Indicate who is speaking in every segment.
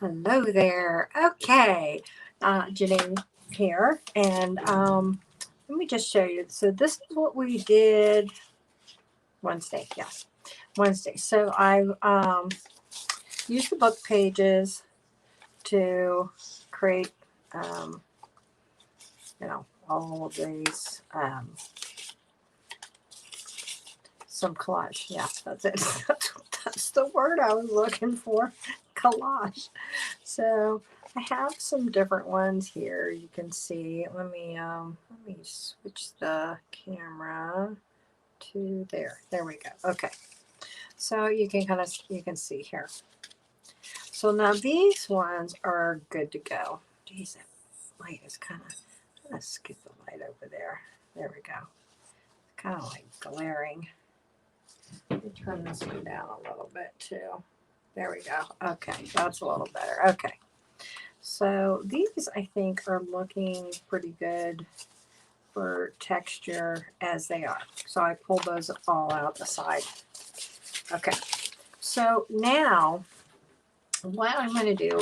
Speaker 1: Hello there. Okay, Janine here, and let me just show you. So this is what we did Wednesday. Yes, Wednesday. So I used the book pages to create, um, all of these some collage. Yeah, that's it. That's the word I was looking for. Collage. So I have some different ones here. You can see. Let me switch the camera to there. There we go. Okay. So you can see here. So now these ones are good to go. Geez, that light is kind of. Let's get the light over there. There we go. Kind of like glaring. Let me turn this one down a little bit too. There we go. Okay, that's a little better. Okay. So these I think are looking pretty good for texture as they are. So I pulled those all out the side. Okay. So now what I'm going to do,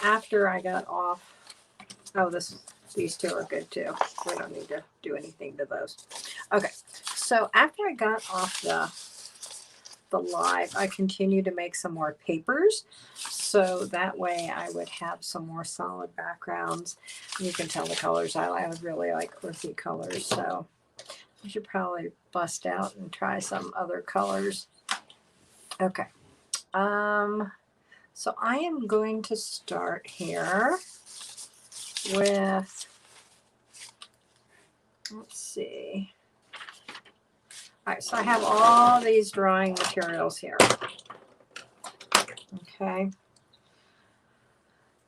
Speaker 1: after I got off, oh, these two are good too. We don't need to do anything to those. Okay. So after I got off the live, I continued to make some more papers. So that way I would have some more solid backgrounds. You can tell the colors. I would really like earthy colors. So I should probably bust out and try some other colors. Okay. So I am going to start here with, let's see. All right, so I have all these drawing materials here. Okay.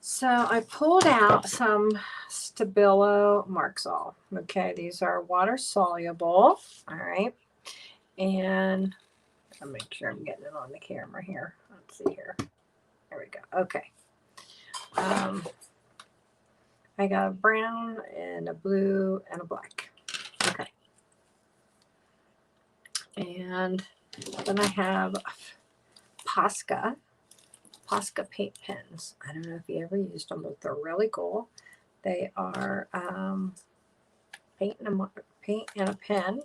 Speaker 1: So I pulled out some Stabilo Marxol. Okay, these are water soluble. All right. And I'll make sure I'm getting it on the camera here. Let's see here. There we go. Okay. I got a brown and a blue and a black. Okay. And then I have Posca paint pens. I don't know if you ever used them, but they're really cool. They are paint and a pen.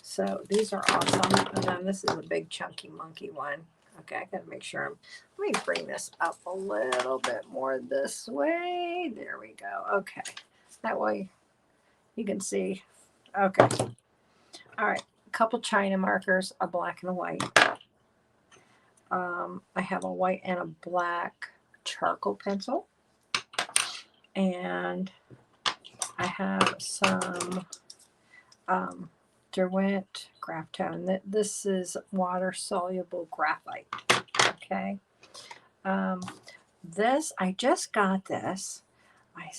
Speaker 1: So these are awesome. And then this is a big chunky monkey one. Okay, I gotta make sure let me bring this up a little bit more this way. There we go. Okay. That way you can see. Okay. All right. A couple China markers, a black and a white. I have a white and a black charcoal pencil. And I have some Derwent Graphitone. This is water soluble graphite. Okay. This, I just got this. I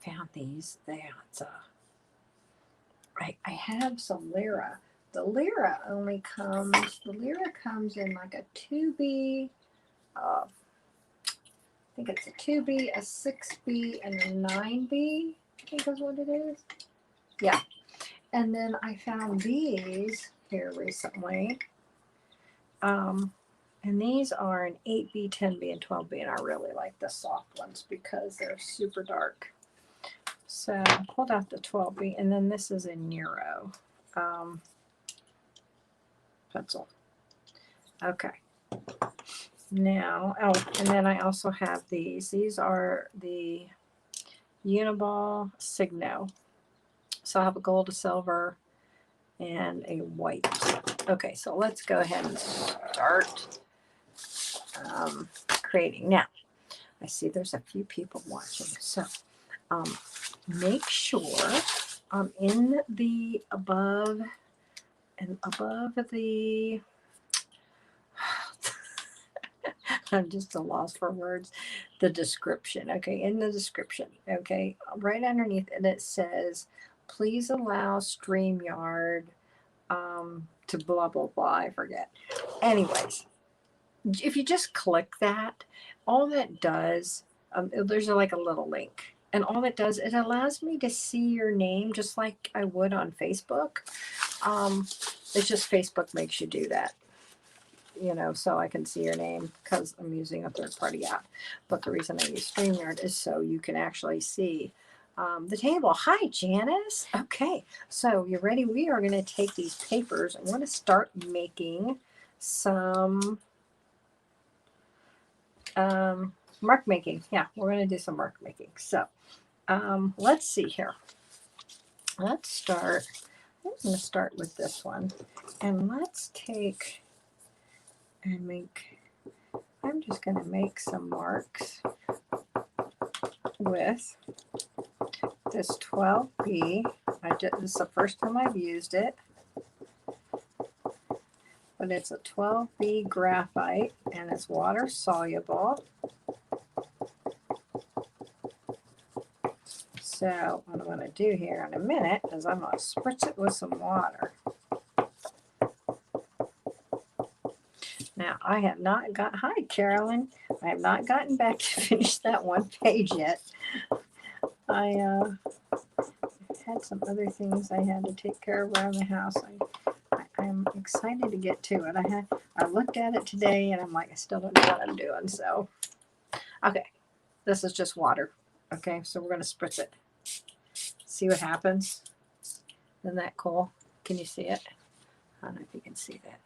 Speaker 1: found these. I have some Lyra. The Lyra comes in like a 2B, I think it's a 2B, a 6B, and a 9B, I think is what it is. Yeah. And then I found these here recently. And these are an 8B, 10B, and 12B, and I really like the soft ones because they're super dark. So I pulled out the 12B, and then this is a Nero pencil. Okay. Now, and then I also have these. These are the Uniball Signo. So I have a gold, a silver, and a white. Okay, so let's go ahead and start creating. Now, I see there's a few people watching. So make sure in the above the I'm just a loss for words. The description. Okay, in the description. Okay, right underneath it, it says, please allow StreamYard to blah, blah, blah. I forget. Anyways, if you just click that, all that does, there's like a little link. And all it does, it allows me to see your name just like I would on Facebook. It's just Facebook makes you do that. you know, so I can see your name because I'm using a third-party app. But the reason I use StreamYard is so you can actually see the table. Hi, Janice. Okay, so you're ready? We are going to take these papers and we're going to start making some mark making. Yeah, we're going to do some mark making. So let's see here. Let's start. I'm going to start with this one. And let's take and make, I'm just going to make some marks with this 12B. This is the first time I've used it, but it's a 12B graphite and it's water soluble. So what I'm going to do here in a minute is I'm going to spritz it with some water. Now I have not got, hi Carolyn, I have not gotten back to finish that one page yet. I had some other things I had to take care of around the house. I'm excited to get to it. I looked at it today and I'm like, I still don't know what I'm doing. So, okay, this is just water. Okay, so we're going to spritz it. See what happens. Isn't that cool? Can you see it? I don't know if you can see that.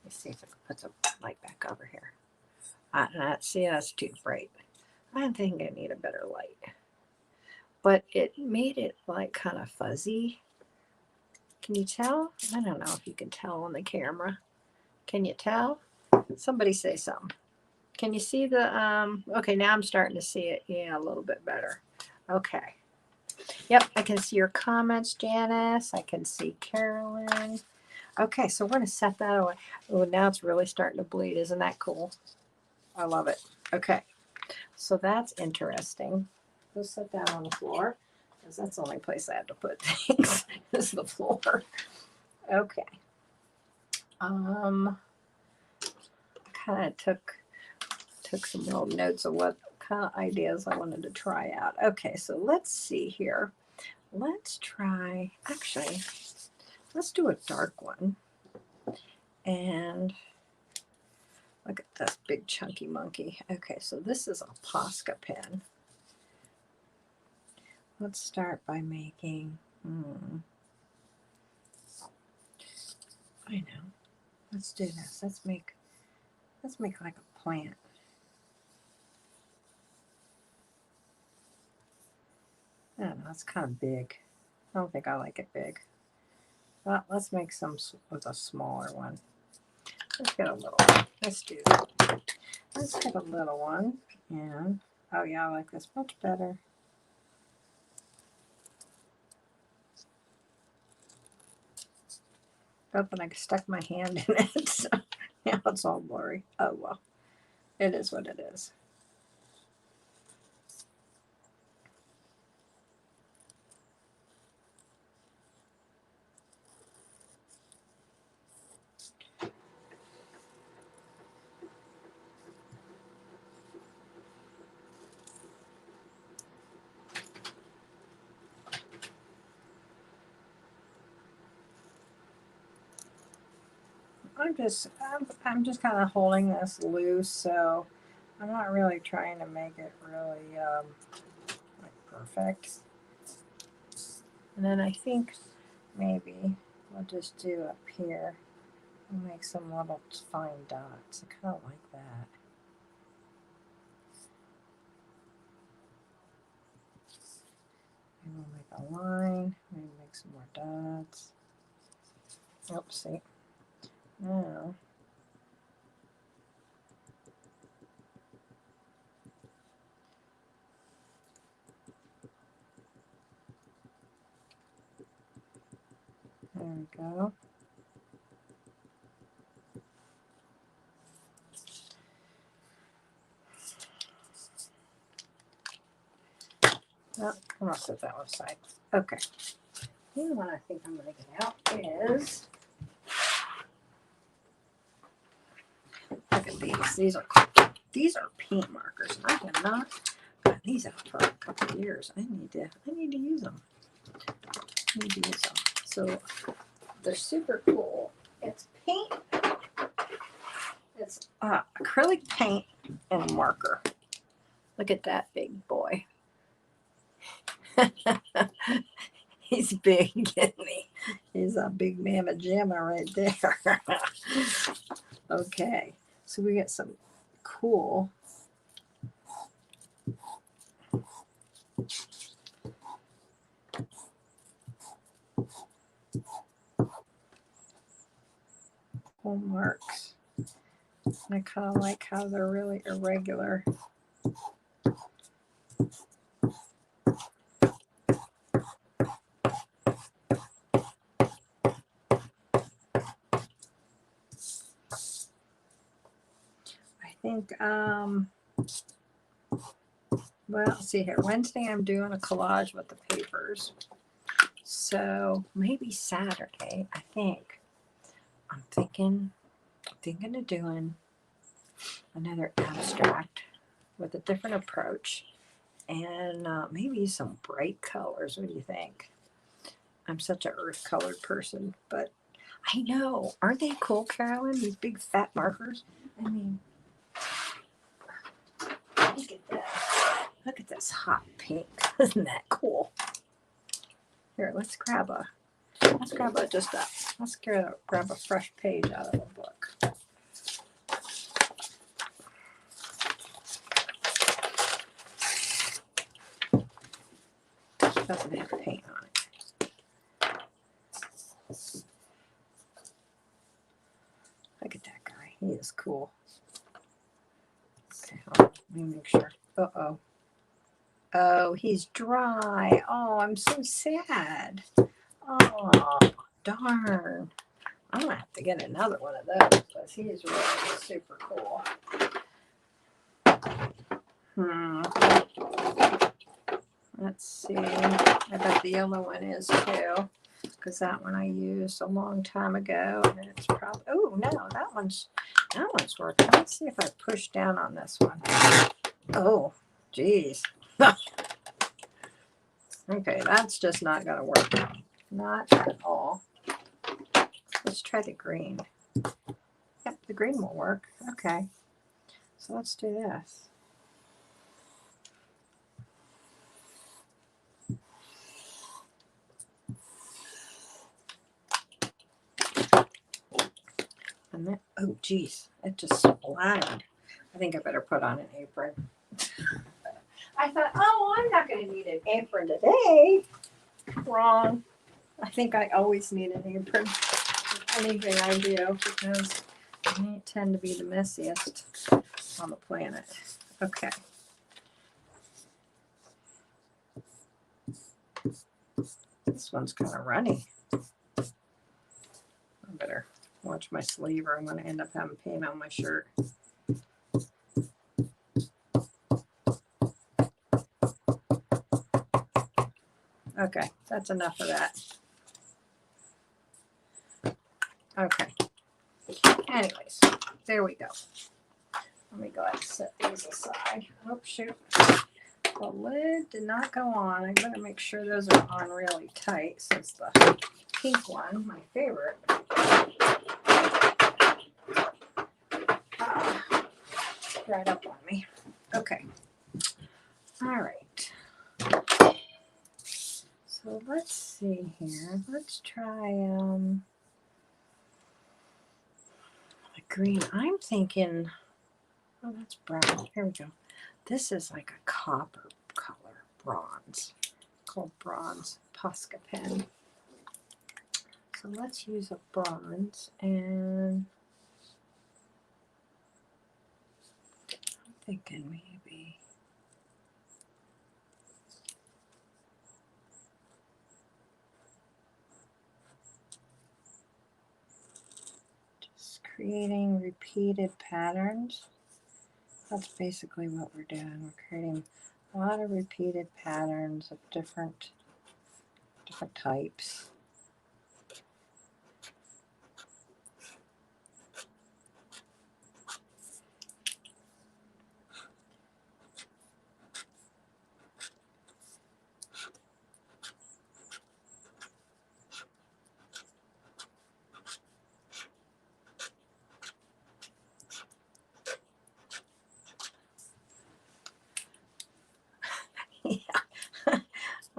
Speaker 1: Let me see if I can put some light back over here. See, that's too bright. I think I need a better light. But it made it like kind of fuzzy. Can you tell? I don't know if you can tell on the camera. Can you tell? Somebody say something. Can you see the, okay, now I'm starting to see it. Yeah, a little bit better. Okay. Yep, I can see your comments, Janice. I can see Carolyn. Okay, so we're going to set that away. Oh, now it's really starting to bleed. Isn't that cool? I love it. Okay, so that's interesting. Go set that on the floor because that's the only place I have to put things is the floor. Okay. Kind of took some little notes of what kind of ideas I wanted to try out. Okay, so let's see here. Let's try, actually, let's do a dark one. And look at this big chunky monkey. Okay, so this is a Posca pen. Let's start by making, I know. Let's do this. Let's make like a plant. I don't know, it's kind of big. I don't think I like it big. Well, let's make some with a smaller one. Let's get a little one. Let's do that. Let's get a little one. And, oh yeah, I like this much better. Oh, but I stuck my hand in it, so now it's all blurry. Oh well, it is what it is. I'm just kind of holding this loose, so I'm not really trying to make it really like perfect. And then I think maybe we'll just do up here and make some little fine dots. I kind of like that. And we'll make a line, maybe make some more dots. Oops, see. Now, there we go. Oh, I'm gonna set that one aside. Okay. The other one I think I'm gonna get out is, look at these. These are cool. These are paint markers. I have not got these out for a couple of years. I need to use them. I need to use them. So they're super cool. It's paint. It's acrylic paint and a marker. Look at that big boy. He's big, isn't he? He's a big mamma jamma right there. Okay, so we get some cool marks. I kind of like how they're really irregular. I think, well, let's see here. Wednesday, I'm doing a collage with the papers. So maybe Saturday, I think. I'm thinking of doing another abstract with a different approach and maybe some bright colors. What do you think? I'm such an earth colored person, but I know. Aren't they cool, Carolyn? These big fat markers. I mean, look at this. Look at this hot pink. Isn't that cool? Here, let's grab a fresh page out of the book. Doesn't have paint on it. Look at that guy. He is cool. Okay, let me make sure. Uh-oh. Oh, he's dry. Oh, I'm so sad. Oh, darn. I'm going to have to get another one of those because he is really super cool. Let's see. I bet the yellow one is too, because that one I used a long time ago, and it's probably. Oh no, that one's working. Let's see if I push down on this one. Oh, geez. Okay, that's just not going to work. Not at all. Let's try the green. Yep, the green will work. Okay, so let's do this. And then, oh geez, it just splattered. I think I better put on an apron. I thought, oh, I'm not going to need an apron today. Wrong. I think I always need an apron for anything I do because I tend to be the messiest on the planet. Okay. This one's kind of runny. I better watch my sleeve or I'm going to end up having paint on my shirt. Okay, that's enough of that. Okay. Anyways, there we go. Let me go ahead and set these aside. Oh, shoot. The lid did not go on. I better make sure those are on really tight since the pink one, my favorite, right up on me. Okay. All right. So let's see here. Let's try the green. I'm thinking, oh, that's brown. Here we go. This is like a copper color, bronze, called bronze Posca pen. So let's use a bronze, and I'm thinking maybe just creating repeated patterns. That's basically what we're doing. We're creating a lot of repeated patterns of different types.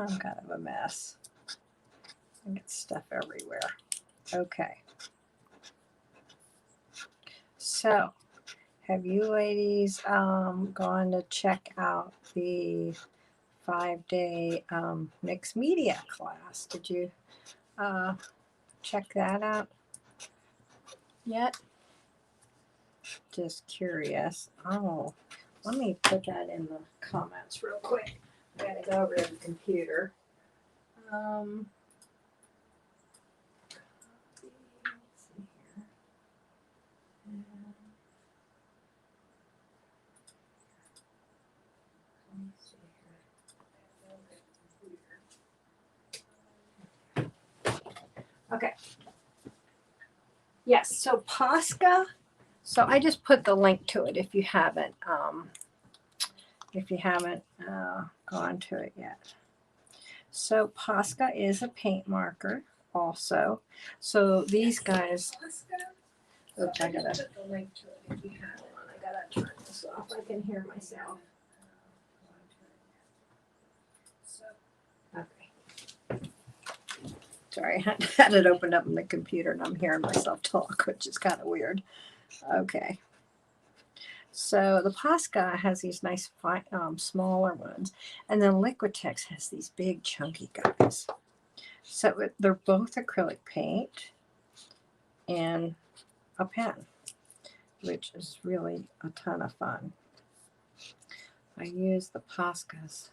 Speaker 1: I'm kind of a mess. I get stuff everywhere. Okay. So, have you ladies gone to check out the 5-day mixed media class? Did you check that out yet? Just curious. Oh, let me put that in the comments real quick. I gotta go over to the computer. Let's see here. Let me see here. Okay. Yes, so Posca. So I just put the link to it if you haven't gone to it yet. So Posca is a paint marker also. So these guys. Oops, I gotta put the link to it if you have it. I gotta turn this off. I can hear myself. Okay. Sorry, I had it opened up in the computer and I'm hearing myself talk, which is kind of weird. Okay. So the Posca has these nice smaller ones, and then Liquitex has these big chunky guys. So they're both acrylic paint and a pen, which is really a ton of fun. I use the Poscas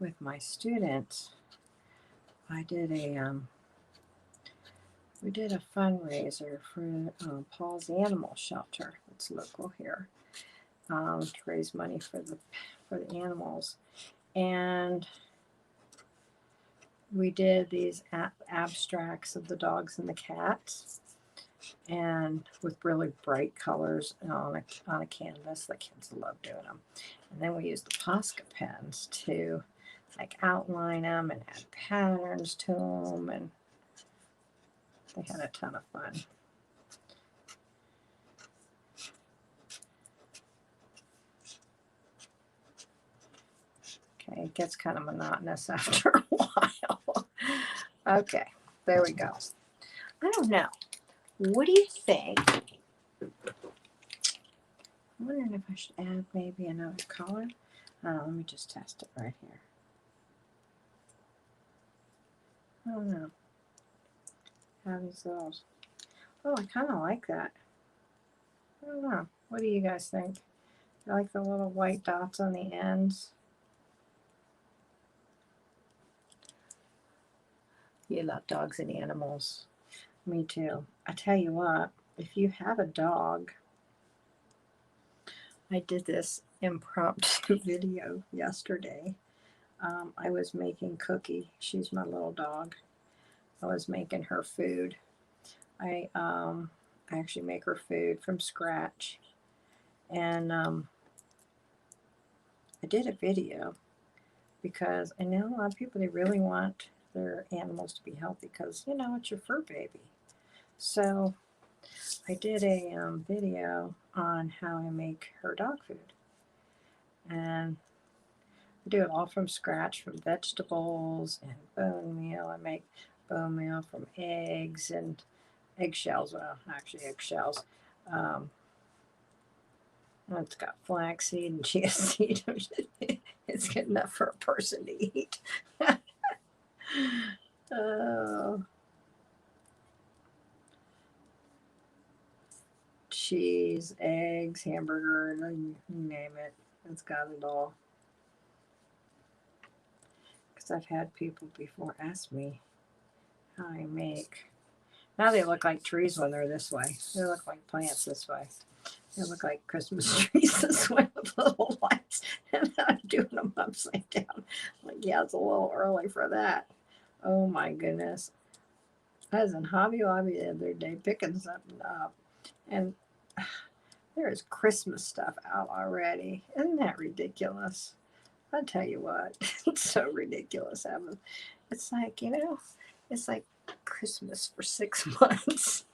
Speaker 1: with my students. I did we did a fundraiser for Paul's Animal Shelter. It's local here, to raise money for the animals, and we did these abstracts of the dogs and the cats, and with really bright colors on a canvas. The kids love doing them. And then we used the Posca pens to like outline them and add patterns to them, and they had a ton of fun. Okay, it gets kind of monotonous after a while. Okay, there we go. I don't know. What do you think? I'm wondering if I should add maybe another color. Let me just test it right here. I don't know. How these those? Oh, I kind of like that. I don't know. What do you guys think? I like the little white dots on the ends. You love dogs and animals. Me too. I tell you what, if you have a dog, I did this impromptu video yesterday. I was making Cookie. She's my little dog. I was making her food. I actually make her food from scratch. And I did a video because I know a lot of people, they really want their animals to be healthy because, you know, it's your fur baby. So I did a video on how I make her dog food. And I do it all from scratch, from vegetables and bone meal. I make bone meal from eggs and eggshells. Well, actually eggshells. It's got flaxseed and chia seed. It's good enough for a person to eat. Cheese, eggs, hamburger, you name it. It's got it all. Because I've had people before ask me how I make. Now they look like trees when they're this way. They look like plants this way. They look like Christmas trees this way with little lights. And I'm doing them upside down. I'm like, yeah, it's a little early for that. Oh my goodness. I was in Hobby Lobby the other day picking something up. And there is Christmas stuff out already. Isn't that ridiculous? I'll tell you what, it's so ridiculous. It's like, you know, it's like Christmas for 6 months.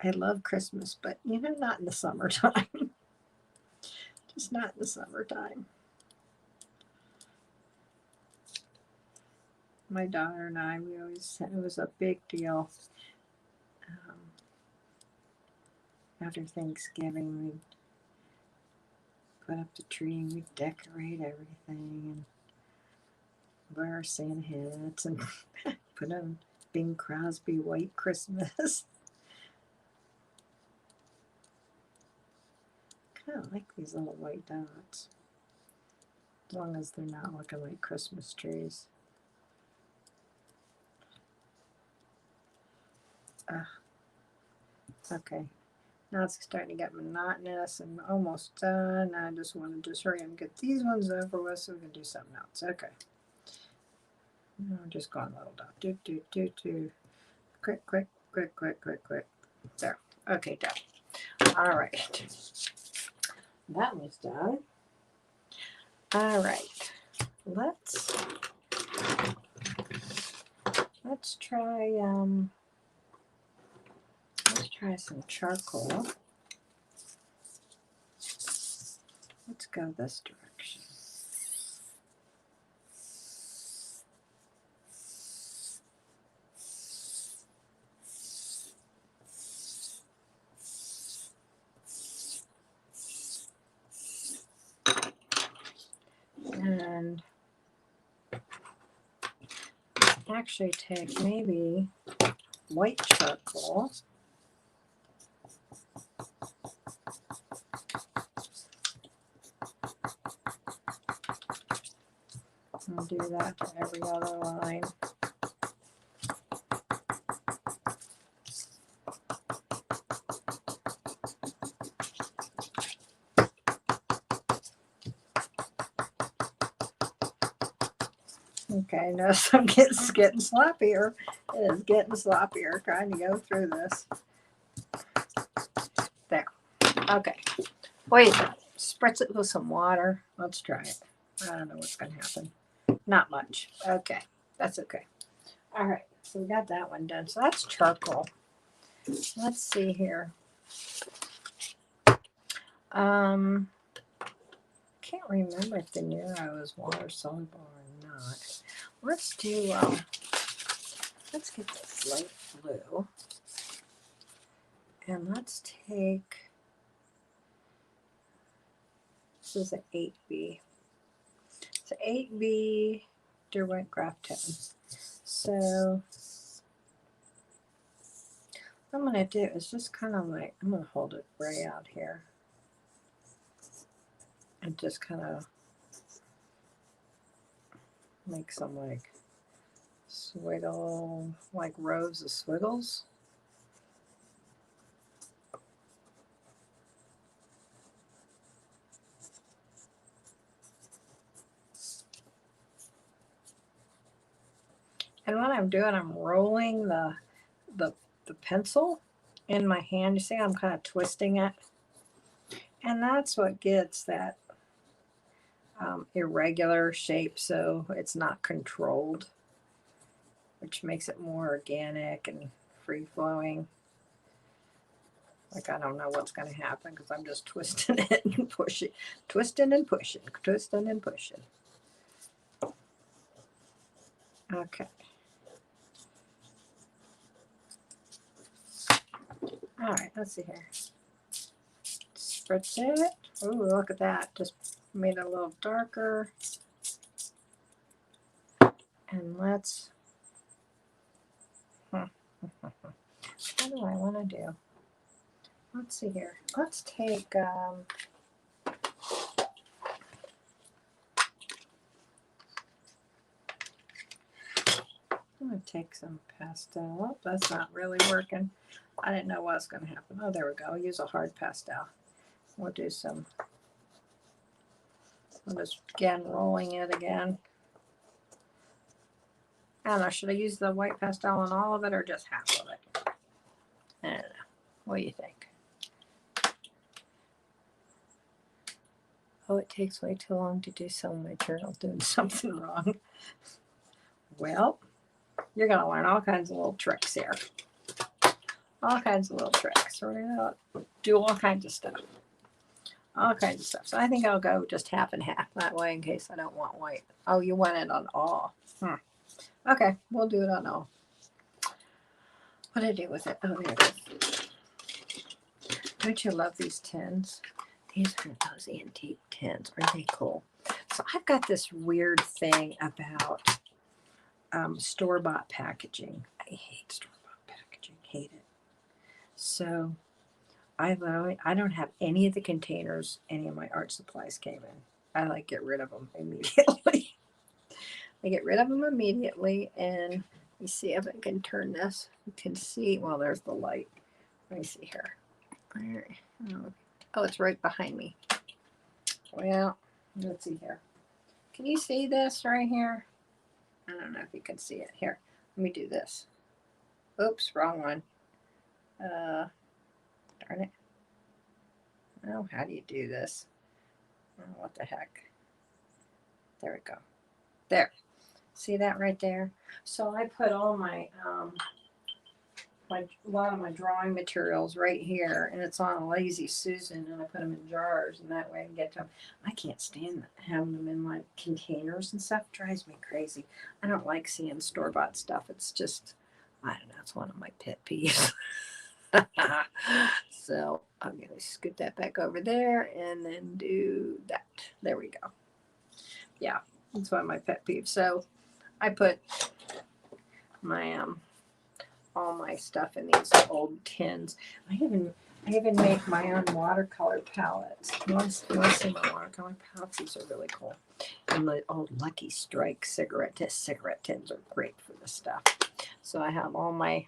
Speaker 1: I love Christmas, but, you know, not in the summertime. Just not in the summertime. My daughter and I, we always said it was a big deal. After Thanksgiving, we'd put up the tree, we'd decorate everything, and wear our Santa hats, and put on Bing Crosby White Christmas. Kind of like these little white dots, as long as they're not looking like Christmas trees. Okay, now it's starting to get monotonous and almost done. I just want to hurry and get these ones over with so we can do something else. Okay. I'm just going a little dot. Do, do, do, do. Quick, quick, quick, quick, quick, quick. There. Okay, done. All right. That one's done. All right. Let's try some charcoal. Let's go this direction. And actually take maybe white charcoal. And do that to every other line. Okay, notice I'm getting sloppier. It is getting sloppier trying to go through this. There. Okay. Wait, spritz it with some water. Let's try it. I don't know what's going to happen. Not much. Okay, that's okay. All right, so we got that one done. So that's charcoal. Let's see here. Can't remember if the year I was water soluble or not. Let's do, let's get this light blue. And let's take, this is an 8B. It's an 8B Derwent Graph Tone. So what I'm going to do is just kind of like, I'm going to hold it way out here. And just kind of make some like swiggle, like rows of squiggles. And what I'm doing, I'm rolling the pencil in my hand. You see, I'm kind of twisting it. And that's what gets that irregular shape, so it's not controlled, which makes it more organic and free-flowing. Like, I don't know what's going to happen because I'm just twisting it and pushing, twisting and pushing, twisting and pushing. Okay. All right, let's see here. Spritz it. Oh, look at that. Just made it a little darker. And let's, what do I want to do? Let's see here. Let's take, I'm going to take some pastel. Oh, that's not really working. I didn't know what was going to happen. Oh, there we go. I'll use a hard pastel. We'll do some, I'm just again rolling it again. I don't know, should I use the white pastel on all of it or just half of it? I don't know. What do you think? Oh, it takes way too long to do so. My journal's doing something wrong. Well, you're going to learn all kinds of little tricks here. All kinds of little tricks. We're going to do all kinds of stuff. All kinds of stuff. So I think I'll go just half and half that way in case I don't want white. Oh, you want it on all. Okay, we'll do it on all. What did I do with it? Oh, there it is. Don't you love these tins? These are those antique tins. Aren't they cool? So I've got this weird thing about store-bought packaging. I hate store-bought packaging. Hate it. So I don't have any of the containers any of my art supplies came in. I like get rid of them immediately. I get rid of them immediately, and you see if I can turn this. You can see, well, there's the light. Let me see here. Oh, it's right behind me. Well, let's see here. Can you see this right here? I don't know if you can see it. Here, let me do this. Oops, wrong one. Darn it. Oh, how do you do this? Oh, what the heck? There we go. There. See that right there? So I put all my a lot of my drawing materials right here, and it's on a Lazy Susan, and I put them in jars, and that way I can get to them. I can't stand having them in like containers and stuff. It drives me crazy. I don't like seeing store-bought stuff. It's just, I don't know, it's one of my pet peeves. So I'm going to scoot that back over there and then do that. There we go. Yeah, it's one of my pet peeves. So I put my all my stuff in these old tins. I even make my own watercolor palettes. You want to see my watercolor palettes? These are really cool. And the old Lucky Strike cigarette tins are great for this stuff. So I have all my.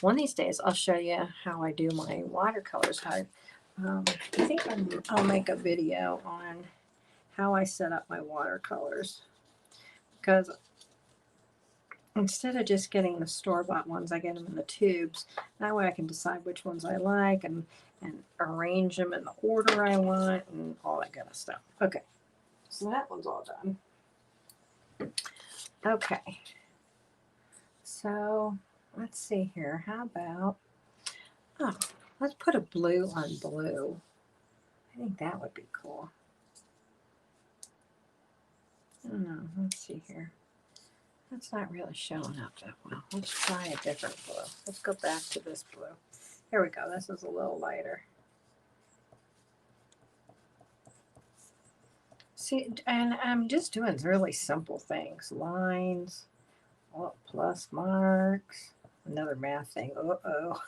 Speaker 1: One of these days, I'll show you how I do my watercolors. I think I'll make a video on how I set up my watercolors, because instead of just getting the store-bought ones, I get them in the tubes. That way I can decide which ones I like and arrange them in the order I want and all that kind of stuff. Okay, so that one's all done. Okay, so let's see here. How about, oh, let's put a blue on blue. I think that would be cool. I don't know. Let's see here. That's not really showing up that well. Let's try a different blue. Let's go back to this blue. Here we go. This is a little lighter. See, and I'm just doing really simple things. Lines, plus marks, another math thing. Uh-oh.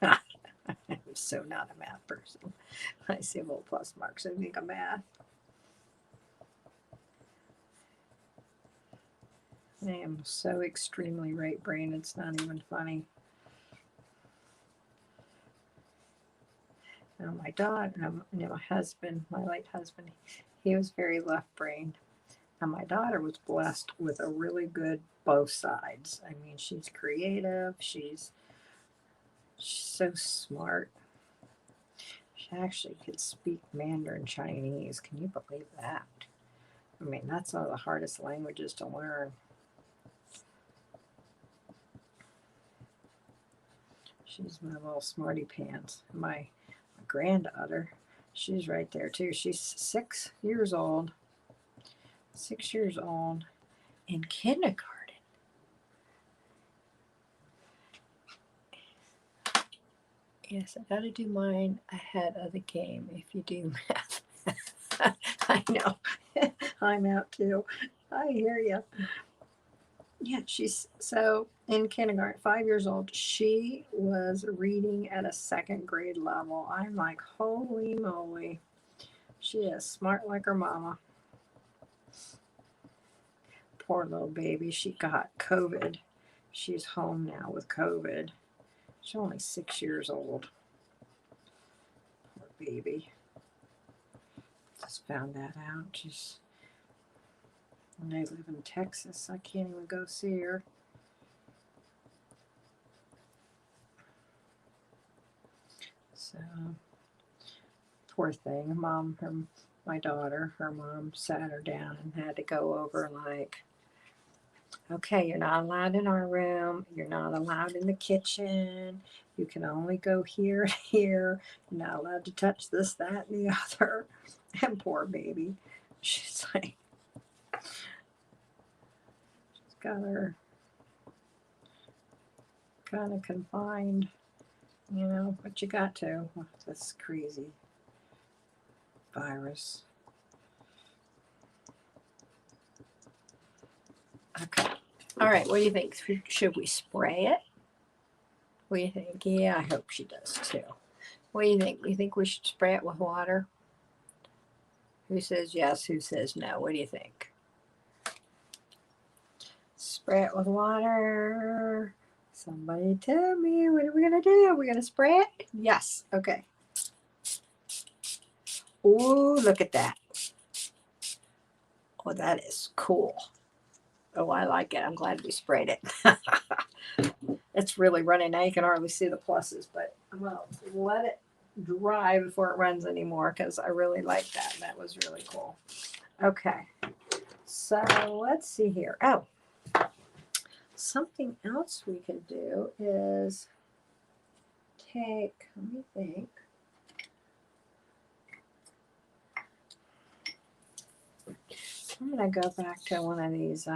Speaker 1: I'm so not a math person. I see little plus marks. I think I'm math. I am so extremely right-brained, it's not even funny. Now my daughter, my husband, my late husband, he was very left-brained. And my daughter was blessed with a really good both sides. I mean, she's creative. She's so smart. She actually could speak Mandarin Chinese. Can you believe that? I mean, that's one of the hardest languages to learn. She's my little smarty pants. My granddaughter, she's right there too. She's 6 years old. 6 years old in kindergarten. Yes, I gotta do mine ahead of the game if you do math. I know. I'm out too. I hear you. Yeah, she's so in kindergarten, 5 years old. She was reading at a second grade level. I'm like, holy moly. She is smart like her mama. Poor little baby. She got COVID. She's home now with COVID. She's only 6 years old. Poor baby. Just found that out. She's. And I live in Texas. I can't even go see her. So, poor thing. My daughter, her mom sat her down and had to go over like, okay, you're not allowed in our room. You're not allowed in the kitchen. You can only go here and here. You're not allowed to touch this, that, and the other. And poor baby. She's like, together. Kind of confined, you know, but you got to. This crazy virus. Okay. All right. What do you think? Should we spray it? What do you think? Yeah, I hope she does too. What do you think? You think we should spray it with water? Who says yes? Who says no? What do you think? Spray it with water. Somebody tell me, what are we going to do? Are we going to spray it? Yes. Okay. Ooh, look at that. Oh, that is cool. Oh, I like it. I'm glad we sprayed it. It's really running. Now you can hardly see the pluses, but I'm going to let it dry before it runs anymore because I really like that. That was really cool. Okay. So let's see here. Oh, something else we can do is take, let me think. I'm going to go back to one of these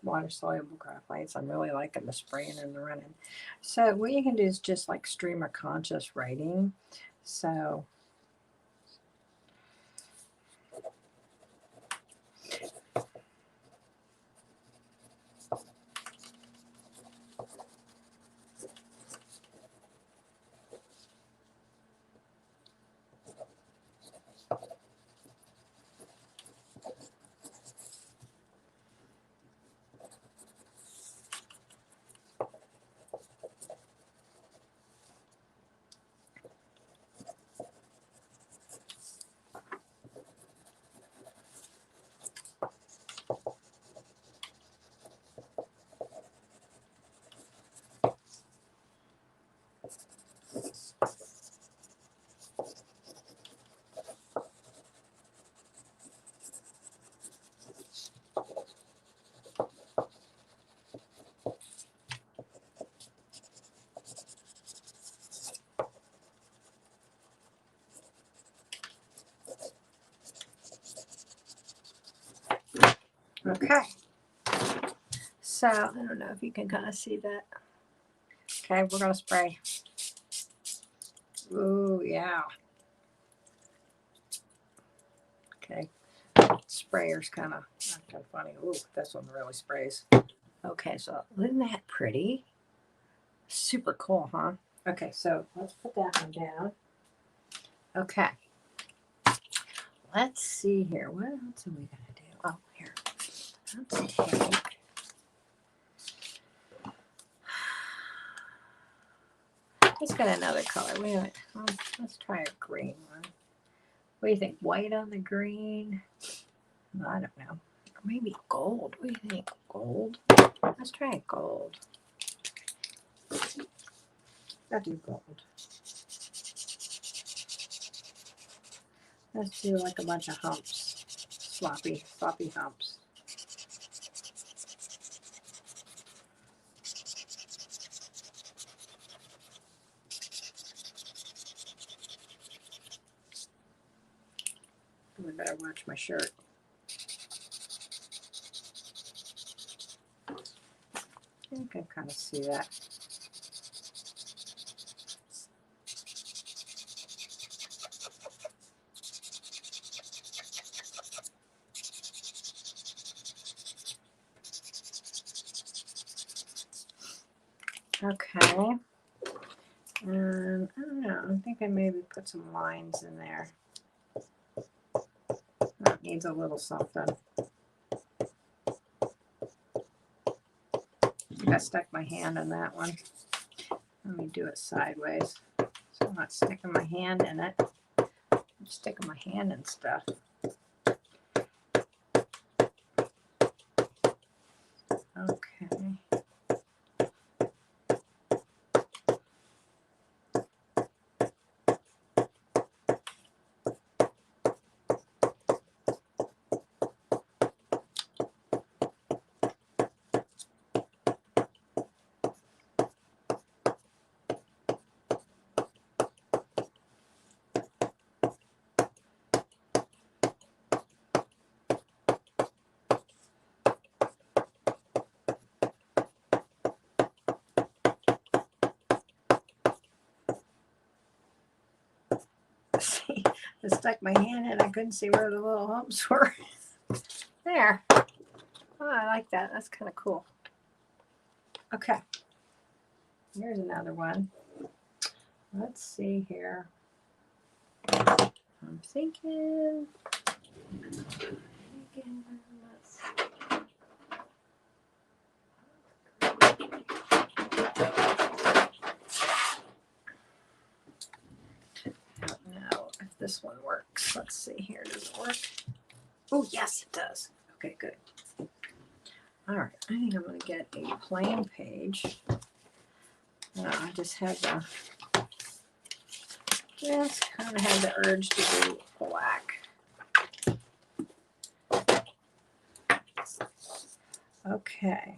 Speaker 1: water-soluble graphites. I'm really liking the spraying and the running. So what you can do is just like stream of conscious writing. So okay. So I don't know if you can kind of see that. Okay, we're going to spray. Ooh, yeah. Okay. Sprayer's kind of funny. Ooh, this one really sprays. Okay, so isn't that pretty? Super cool, huh? Okay, so let's put that one down. Okay. Let's see here. What else are we going to do? Oh, here. Let's take. Let's get another color. Wait a minute. Let's try a green one. What do you think? White on the green? I don't know. Or maybe gold. What do you think? Gold? Let's try gold. I'll do gold. Let's do like a bunch of humps. Sloppy humps. I better watch my shirt. I think I kind of see that. Okay. I don't know. I think I maybe put some lines in there. That needs a little something. I think I stuck my hand in that one. Let me do it sideways. So I'm not sticking my hand in it. I'm sticking my hand in stuff. Okay. I stuck my hand in, I couldn't see where the little humps were. There. Oh, I like that. That's kind of cool. Okay. Here's another one. Let's see here. I'm thinking. I don't know if this one works. Let's see here. Does it work? Oh, yes, it does. Okay, good. All right. I think I'm going to get a plain page. I just had the kind of had the urge to do black. Okay.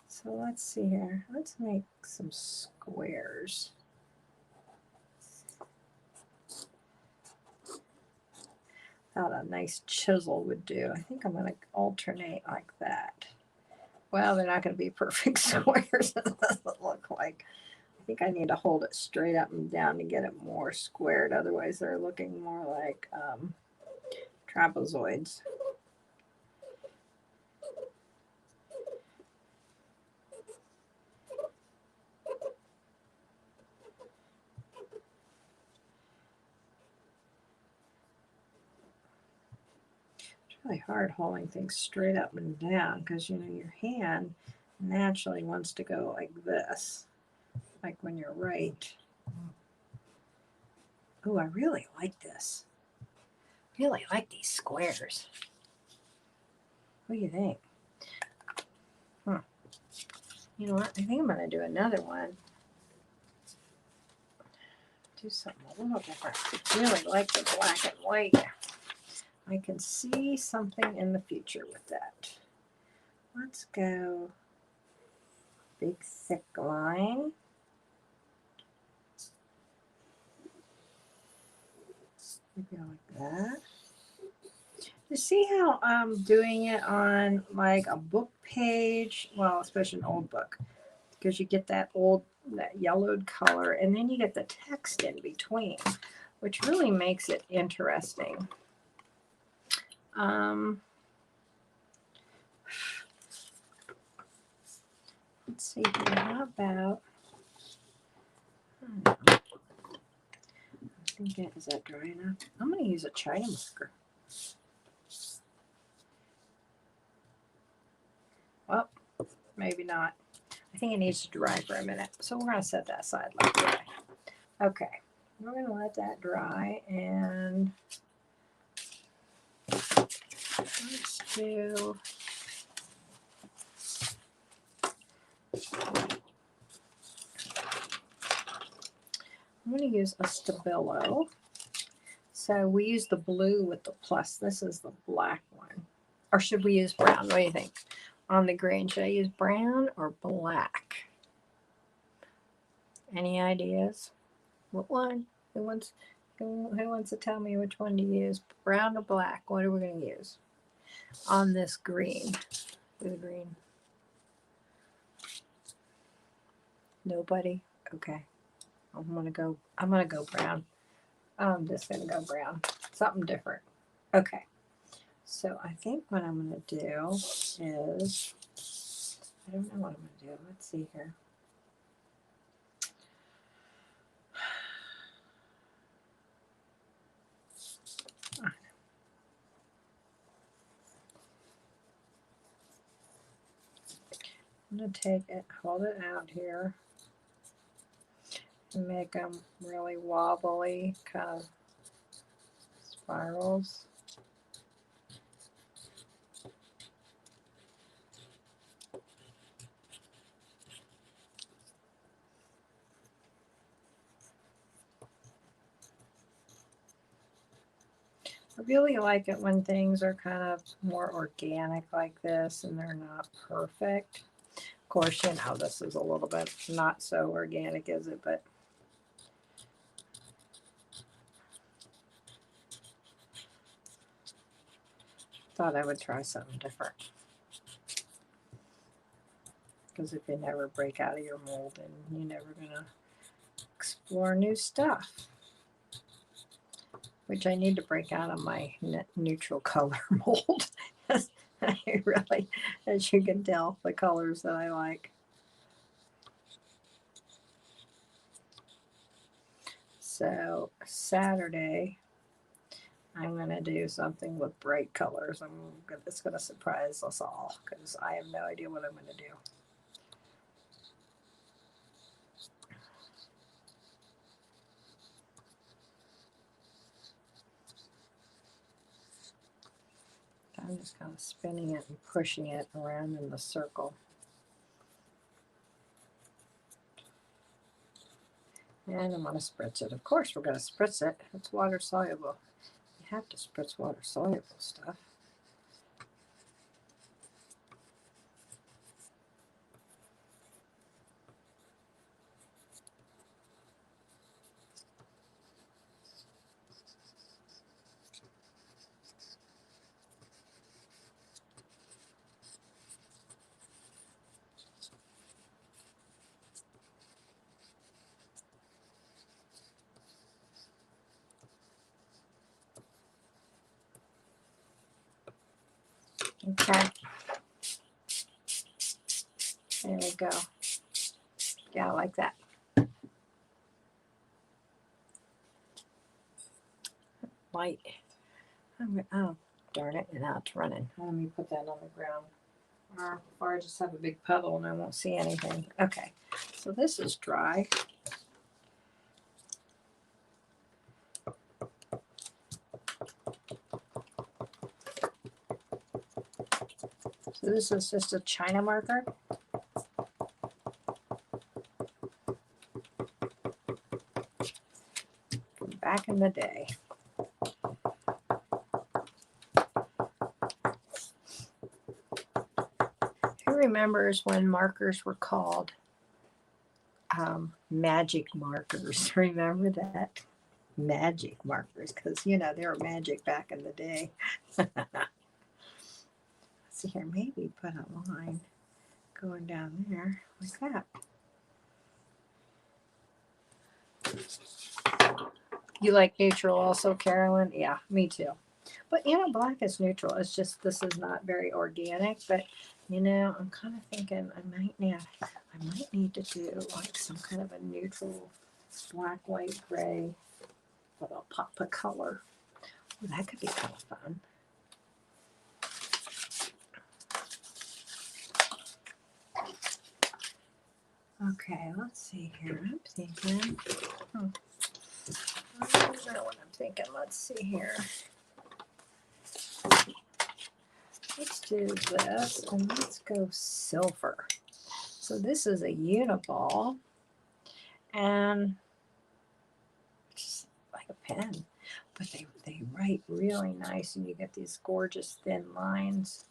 Speaker 1: So let's see here. Let's make some squares. Thought a nice chisel would do. I think I'm going to alternate like that. Well, they're not going to be perfect squares. It doesn't look like. I think I need to hold it straight up and down to get it more squared. Otherwise, they're looking more like trapezoids. It's really hard holding things straight up and down because, you know, your hand naturally wants to go like this, like when you're right. Oh, I really like this. Really like these squares. What do you think? You know what? I think I'm going to do another one. Do something a little different. I really like the black and white. I can see something in the future with that. Let's go big thick line. Maybe like that. You see how I'm doing it on like a book page? Well, especially an old book, because you get that yellowed color, and then you get the text in between, which really makes it interesting. Let's see here. How about? I think is that dry enough? I'm going to use a China marker. Well, maybe not. I think it needs to dry for a minute. So we're going to set that aside like that. Okay. We're going to let that dry, and let's do I'm going to use a Stabilo. So we use the blue with the plus. This is the black one. Or should we use brown? What do you think? On the green, should I use brown or black? Any ideas? What one? Who wants to tell me which one to use? Brown or black? What are we going to use on this green? The green. Nobody? Okay. I'm gonna go brown. I'm just gonna go brown. Something different. Okay. So I think what I'm gonna do is, I don't know what I'm gonna do. Let's see here. I'm gonna take it, hold it out here, and make them really wobbly, kind of spirals. I really like it when things are kind of more organic like this and they're not perfect. Of course, you know, this is a little bit not so organic, is it? But thought I would try something different. Because if you never break out of your mold, then you're never going to explore new stuff. which I need to break out of my neutral color mold. I really, as you can tell, the colors that I like. So Saturday, I'm going to do something with bright colors. It's going to surprise us all because I have no idea what I'm going to do. I'm just kind of spinning it and pushing it around in the circle. And I'm going to spritz it. Of course, we're going to spritz it. It's water soluble. You have to spritz water soluble stuff. Okay. There we go. Yeah, like that. Light. Oh, darn it. Now it's running. Let me put that on the ground. Or I just have a big puddle and I won't see anything. Okay. So this is dry. So this is just a China marker. From back in the day. Who remembers when markers were called magic markers? Remember that? Magic markers, because you know they were magic back in the day. Let's see here, maybe put a line going down there like that. You like neutral also, Carolyn? Yeah, me too. But you know, black is neutral. It's just this is not very organic. But you know, I'm kind of thinking I might need to do like some kind of a neutral black, white, gray, with a pop of color. Well, that could be kind of fun. Okay, let's see here. I'm thinking. I don't know what I'm thinking. Let's see here. Let's do this and let's go silver. So this is a uniball and it's like a pen, but they write really nice and you get these gorgeous thin lines.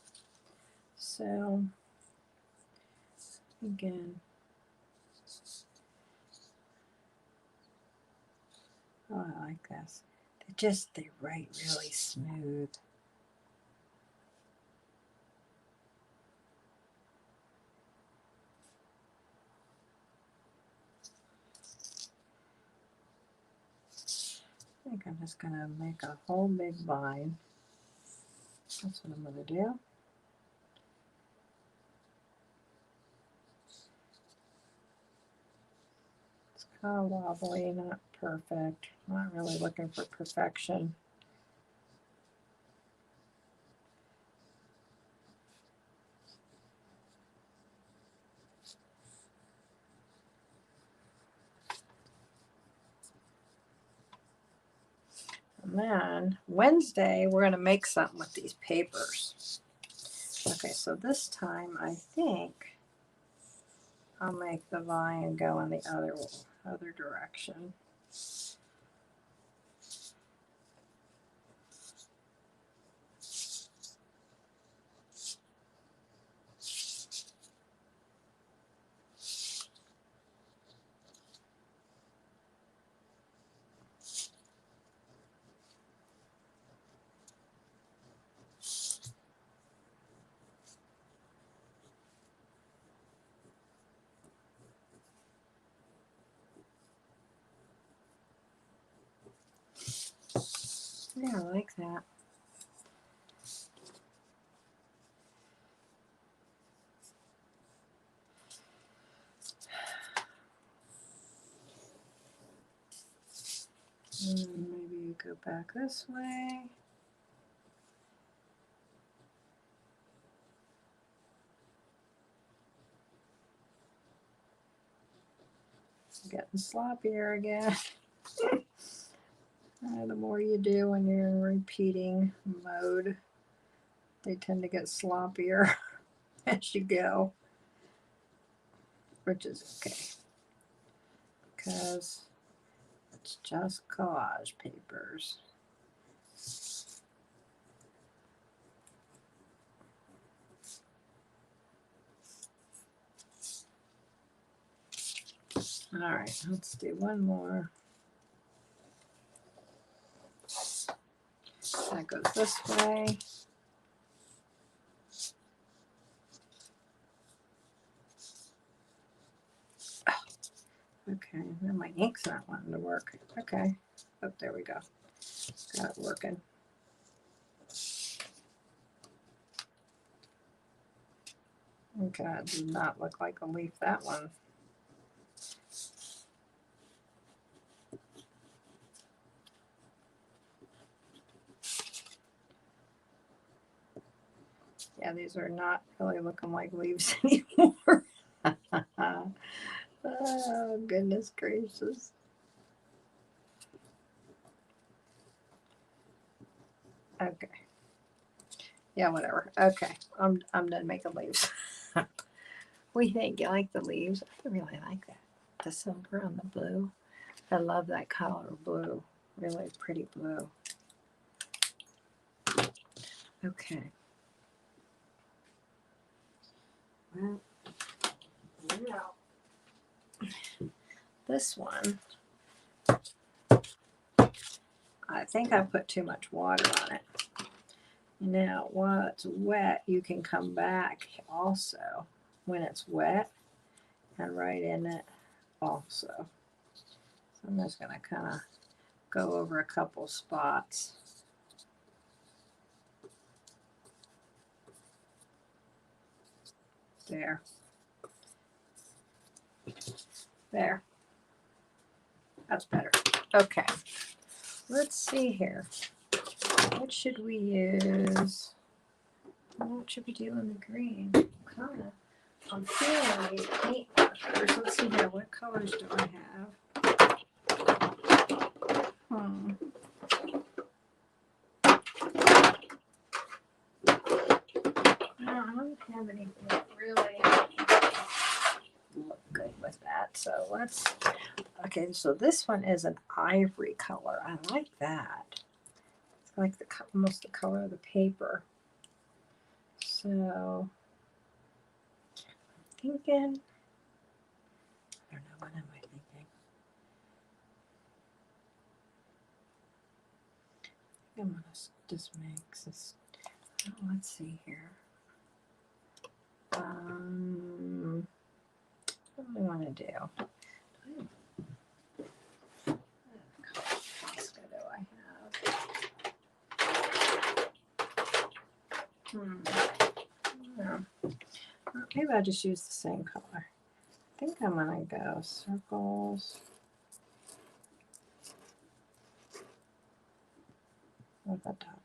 Speaker 1: So again, oh, I like this. They write really smooth. I think I'm just going to make a whole big line. That's what I'm going to do. It's kind of wobbly, not perfect. Not really looking for perfection. And then Wednesday, we're going to make something with these papers. Okay, so this time I think I'll make the line go in the other direction. Yeah, I like that. Maybe you go back this way. Getting sloppier again. The more you do when you're in repeating mode, they tend to get sloppier as you go, which is okay because it's just collage papers. All right, let's do one more. That goes this way. Okay, now my ink's not wanting to work. Okay, oh, there we go. Got it working. Okay, it does not look like a leaf, that one. Yeah, these are not really looking like leaves anymore. Oh, goodness gracious. Okay. Yeah, whatever. Okay, I'm done making leaves. We think you like the leaves. I really like that. The silver and the blue. I love that color of blue. Really pretty blue. Okay. Well, now this one, I think I put too much water on it. Now, while it's wet, you can come back also when it's wet and write in it also. So I'm just going to kind of go over a couple spots. There. There. That's better. Okay. Let's see here. What should we use? What should we do in the green? I'm feeling these paint markers. Let's see here. What colors do I have? I don't have anything that really look good with that. So let's, okay, so this one is an ivory color. I like that. It's like almost the color of the paper. So I'm thinking, I don't know, what am I thinking? I'm gonna just make this, oh, let's see here. What do I want to do? What color do I have? Yeah. Maybe I'll just use the same color. I think I'm gonna go circles with the top.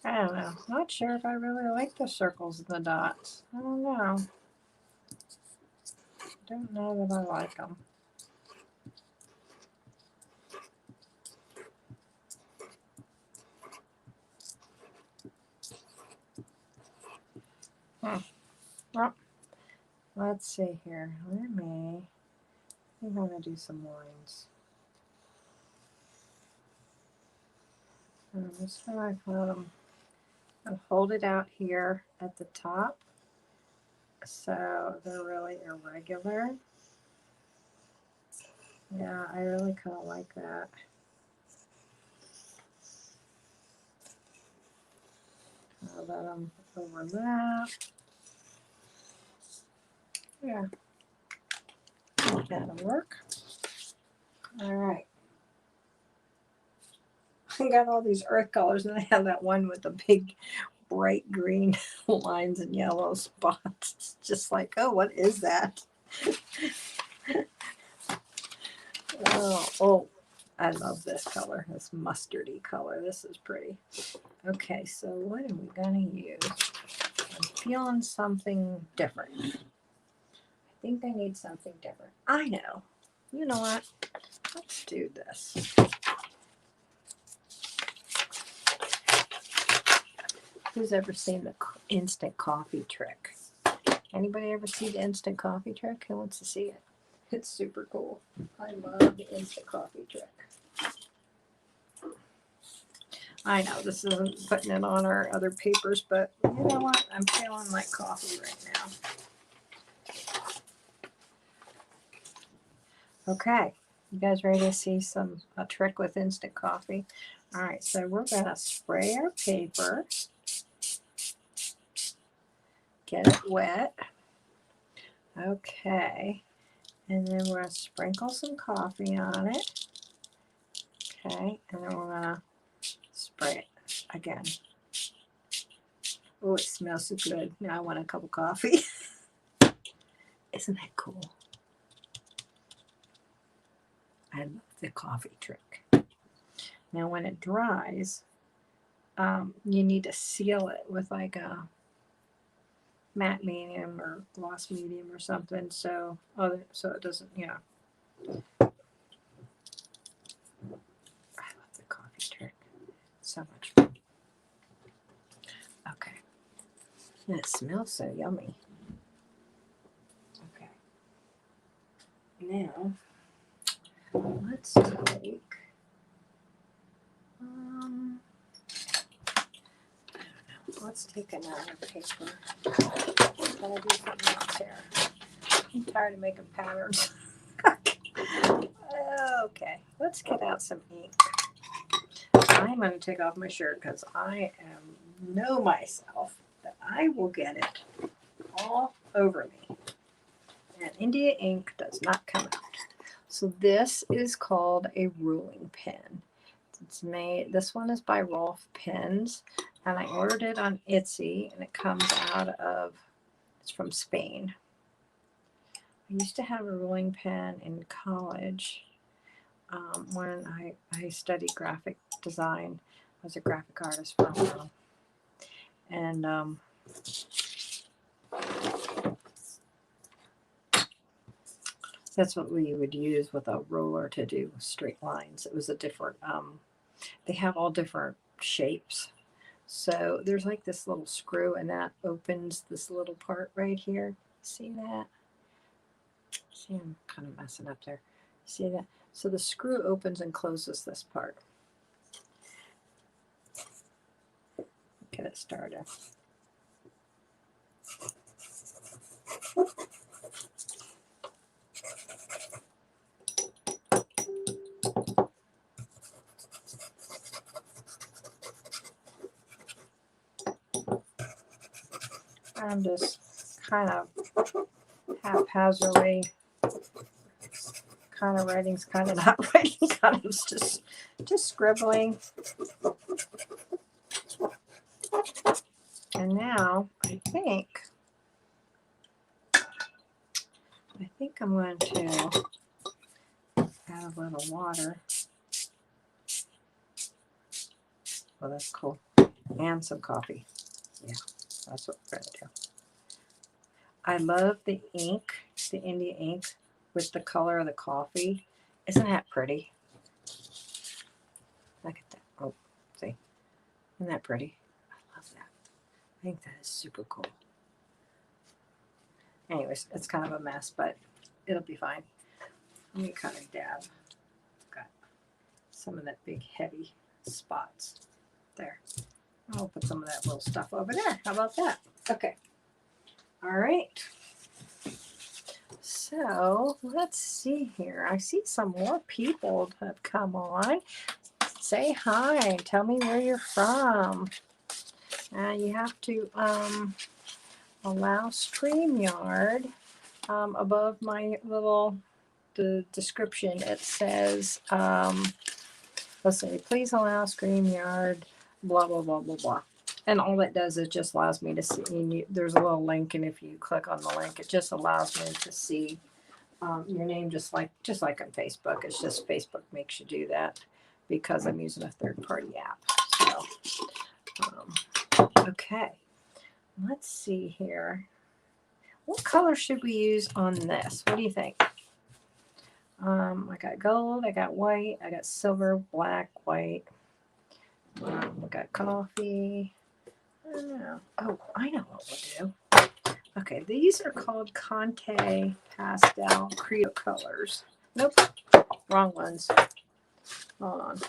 Speaker 1: I don't know. Not sure if I really like the circles and the dots. I don't know. Don't know that I like them. Well, let's see here. I'm going to do some lines. I'm just going to hold it out here at the top so they're really irregular. Yeah, I really kind of like that. let them overlap. Yeah, that'll work. All right. I got all these earth colors, and I have that one with the big bright green lines and yellow spots. It's just like, oh, what is that? Oh, I love this color, this mustardy color. This is pretty. Okay, so what are we gonna use? I'm feeling something different. I think I need something different. I know. You know what? Let's do this. Who's ever seen the instant coffee trick? Anybody ever see the instant coffee trick? Who wants to see it? It's super cool. I love the instant coffee trick. I know this isn't putting it on our other papers, but you know what? I'm feeling like coffee right now. Okay, you guys ready to see a trick with instant coffee? All right, so we're gonna spray our paper, get it wet. Okay, and then we're gonna sprinkle some coffee on it. Okay, and then we're gonna spray it again. Oh, it smells so good. Now I want a cup of coffee. Isn't that cool? I love the coffee trick. Now when it dries, you need to seal it with like a matte medium or gloss medium or something, so it doesn't, I love the coffee trick. So much fun. Okay. And it smells so yummy. Okay. Now let's take let's take another paper. Gotta do something else here. I'm tired of making patterns. Okay, let's get out some ink. I'm going to take off my shirt because I know myself that I will get it all over me. And India ink does not come out. So this is called a ruling pen. It's made. This one is by Rolf Pens, and I ordered it on Etsy, and it comes out of. It's from Spain. I used to have a ruling pen in college when I studied graphic design. I was a graphic artist for a while, and that's what we would use with a ruler to do straight lines. It was a different. They have all different shapes. So there's like this little screw, and that opens this little part right here. See that? See, I'm kind of messing up there. See that? So the screw opens and closes this part. Get it started. I'm just kind of haphazardly, kind of writing's kind of not writing, kind of just scribbling. And now I think I'm going to add a little water. Oh, that's cool. And some coffee. Yeah, that's what we're going to do. I love the ink, the India ink with the color of the coffee. Isn't that pretty? Look at that. Oh, see. Isn't that pretty? I love that. I think that is super cool. Anyways, it's kind of a mess, but it'll be fine. Let me kind of dab. Got some of that big heavy spots there. I'll put some of that little stuff over there. How about that? Okay. All right. So let's see here. I see some more people have come on. Say hi. Tell me where you're from. You have to allow StreamYard. Above my the description, it says, let's see, please allow StreamYard, blah, blah, blah, blah, blah. And all it does is just allows me to see, there's a little link, and if you click on the link, it just allows me to see your name just like on Facebook. It's just Facebook makes you do that because I'm using a third-party app. So, okay, let's see here. What color should we use on this? What do you think? I got gold, I got white, I got silver, black, white. We got coffee. I don't know. Oh, I know what we'll do. Okay, these are called Conte Pastel Creative Colors. Nope, wrong ones. Hold on.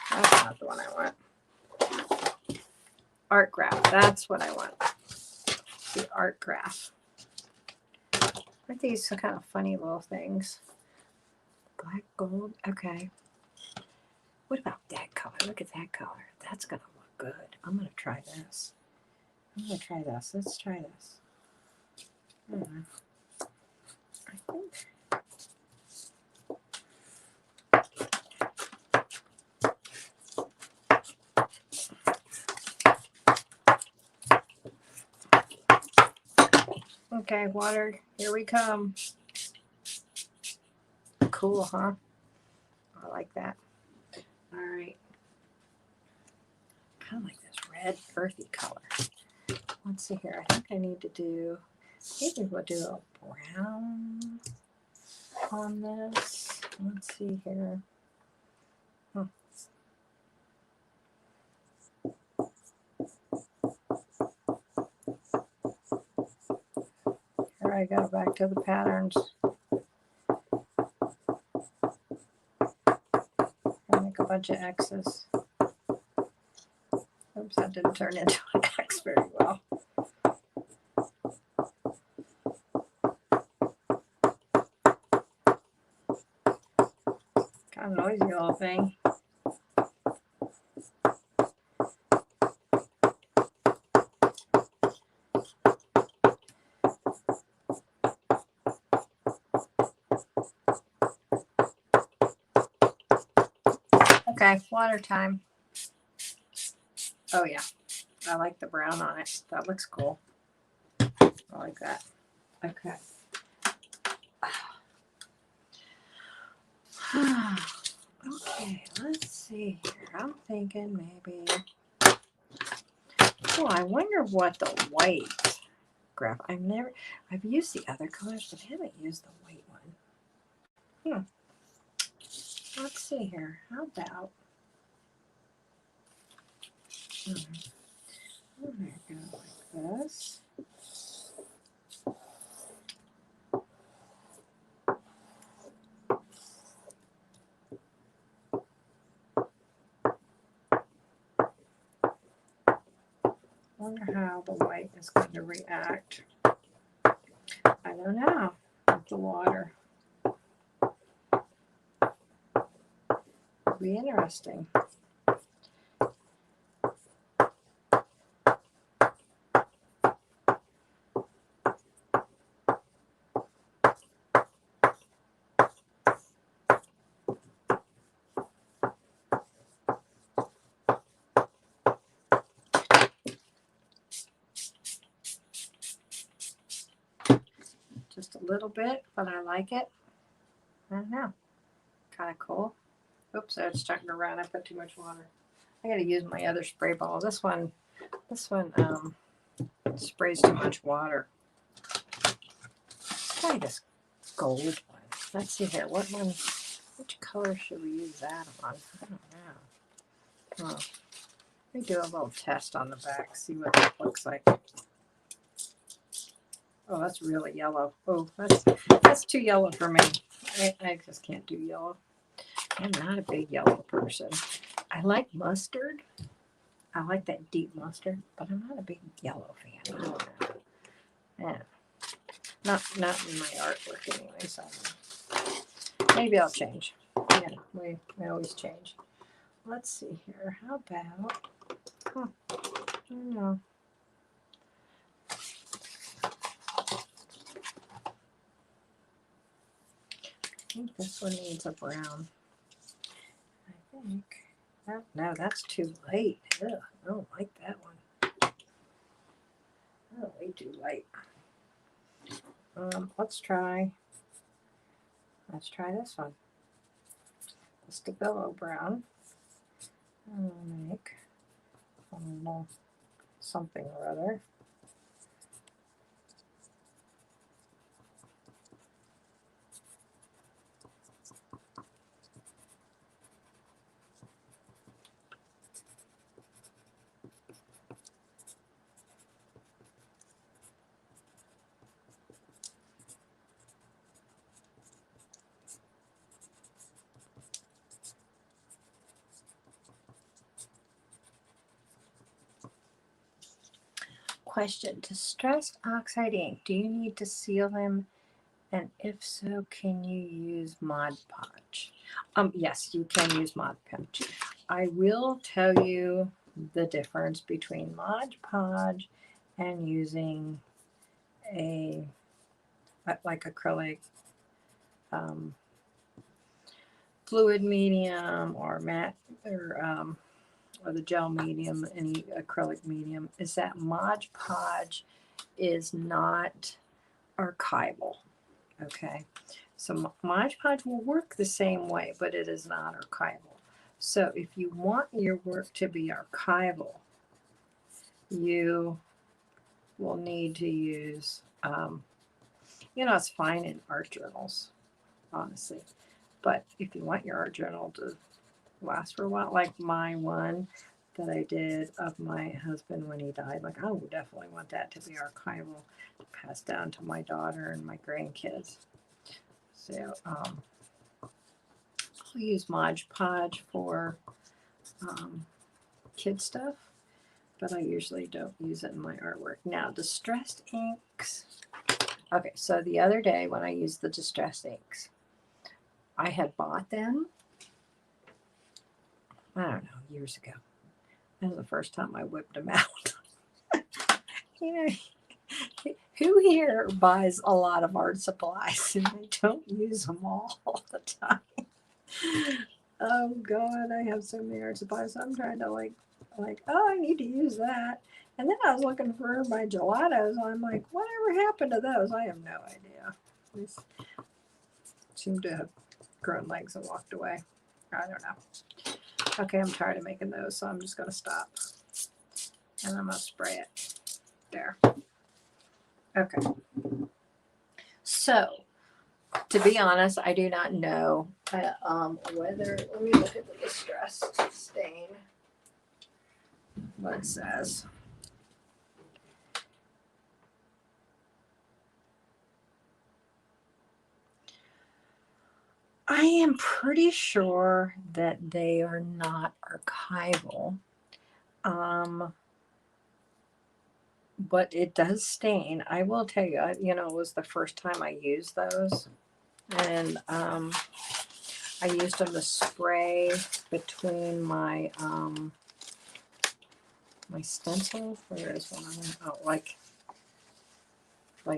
Speaker 1: That's not the one I want. Art graph. That's what I want. The art graph. Aren't these some kind of funny little things? Black, gold. Okay. What about that color? Look at that color. That's going to look good. I'm going to try this. Let's try this. I think. Okay, water. Here we come. Cool, huh? I like that. All right. Kind of like this red earthy color. Let's see here. I think I need to do, maybe we'll do a brown on this. Let's see here. Here I go, back to the patterns. I'll make a bunch of X's. Oops, that didn't turn into an X very well. Kind of noisy little thing. Okay, water time. Oh yeah, I like the brown on it. That looks cool. I like that. Okay. Okay, let's see here. I'm thinking maybe. Oh, I wonder what the white graph. I've used the other colors, but I haven't used the white one. Let's see here. How about? I'm gonna go like this. Wonder how the white is going to react. I don't know with the water. It'll be interesting. Just a little bit, but I like it. I don't know. Kind of cool. Oops, it's starting to run. I put too much water. I got to use my other spray ball. This one sprays too much water. Let's try this gold one. Let's see here. What one? Which color should we use that on? I don't know. Let me do a little test on the back. See what that looks like. Oh, that's really yellow. Oh, that's too yellow for me. I just can't do yellow. I'm not a big yellow person. I like mustard. I like that deep mustard, but I'm not a big yellow fan. I don't know. Yeah. Not in my artwork anyway, so maybe I'll change. Yeah, we always change. Let's see here. How about Huh. I don't know. I think this one needs a brown. I think. No, that's too light. Ugh, I don't like that one. Oh, way too light. Let's try this one. The Stabilo brown. I'll make a little something or other. Question: distressed oxide ink, do you need to seal them? And if so, can you use Mod Podge? Yes, you can use Mod Podge. I will tell you the difference between Mod Podge and using a like acrylic fluid medium or matte or the gel medium, any acrylic medium, is that Mod Podge is not archival. Okay, so Mod Podge will work the same way, but it is not archival. So if you want your work to be archival, you will need to use, it's fine in art journals, honestly. But if you want your art journal to last for a while, like my one that I did of my husband when he died, like I would definitely want that to be archival, to pass down to my daughter and my grandkids. So I'll use Mod Podge for kid stuff, but I usually don't use it in my artwork. Now, distressed inks. Okay, so the other day when I used the distressed inks, I had bought them, I don't know, years ago. That was the first time I whipped them out. Who here buys a lot of art supplies and they don't use them all the time? Oh God, I have so many art supplies. So I'm trying to like, oh, I need to use that. And then I was looking for my gelatos. And I'm like, whatever happened to those? I have no idea. They seem to have grown legs and walked away. I don't know. Okay, I'm tired of making those, so I'm just gonna stop. And I'm gonna spray it. There. Okay. So, to be honest, I do not know whether, let me look at the distress stain, what it says. I am pretty sure that they are not archival. But it does stain. I will tell you, it was the first time I used those. And I used them to spray between my my stencil. Where is one? Oh, like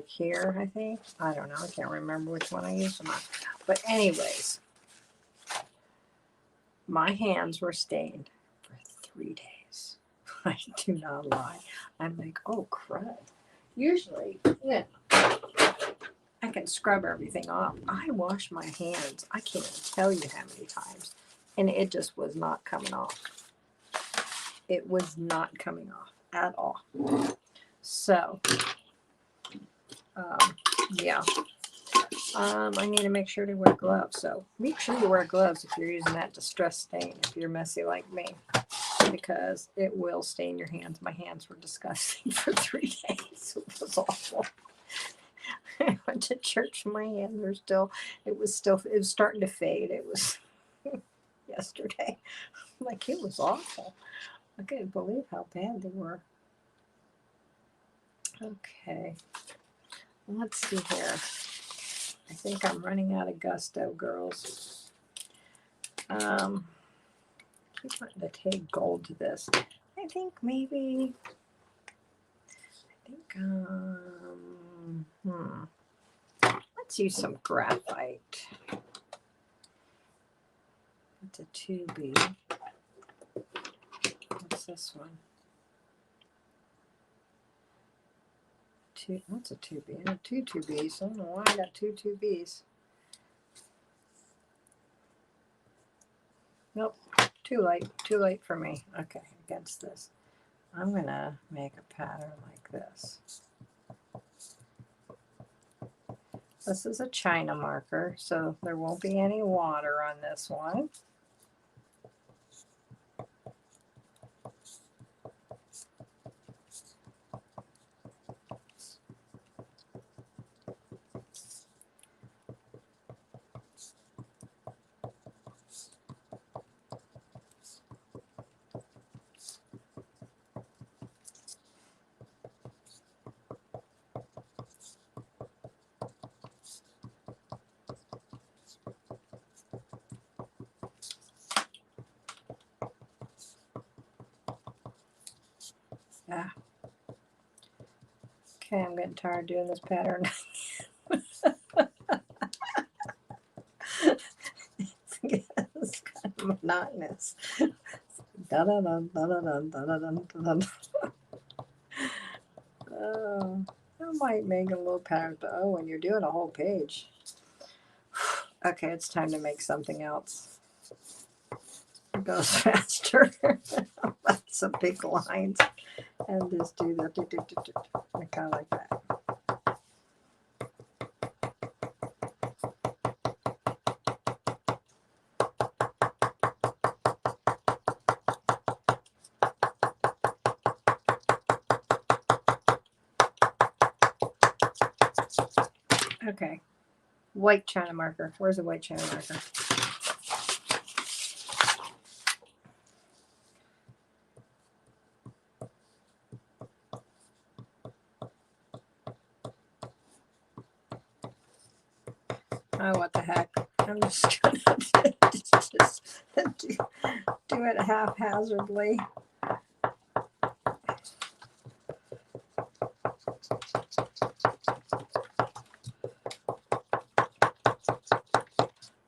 Speaker 1: here, I think. I don't know. I can't remember which one I used them on. But anyways, my hands were stained for 3 days. I do not lie. I'm like, oh crud. Usually, I can scrub everything off. I wash my hands. I can't tell you how many times. And it just was not coming off. It was not coming off at all. So, yeah. I need to make sure to wear gloves. So make sure you wear gloves if you're using that distress stain, if you're messy like me, because it will stain your hands. My hands were disgusting for 3 days. It was awful. I went to church. My hands were it was starting to fade. It was yesterday. Like, it was awful. I couldn't believe how bad they were. Okay. Let's see here. I think I'm running out of gusto, girls. Keep wanting to take gold to this. I I think maybe, let's use some graphite. It's a 2B. What's this one? What's a 2B? I have two 2Bs. I don't know why I got two 2Bs. Nope, too late for me. Okay, against this. I'm gonna make a pattern like this. This is a China marker, so there won't be any water on this one. Yeah. Okay, I'm getting tired doing this pattern. It's kind of monotonous. Oh, I might make a little pattern, but oh, when you're doing a whole page. Okay, it's time to make something else. It goes faster. Some big lines. And just do the kind of like that. Okay, white China marker. Where's the white China marker? Oh, what the heck. I'm just going to do it haphazardly.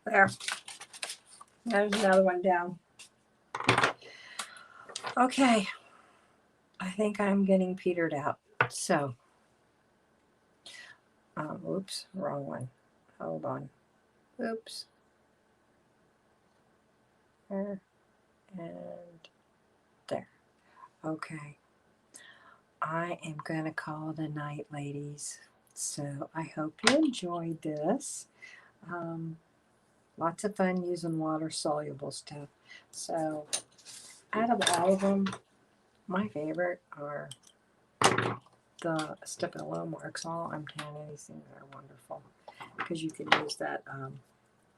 Speaker 1: There. There's another one down. Okay. I think I'm getting petered out. So, oops, wrong one. Hold on. Oops. There. And there. Okay. I am going to call it a night, ladies. So I hope you enjoyed this. Lots of fun using water-soluble stuff. So out of all of them, my favorite are the Step and Low marks. I'm telling you, these things are wonderful because you can use that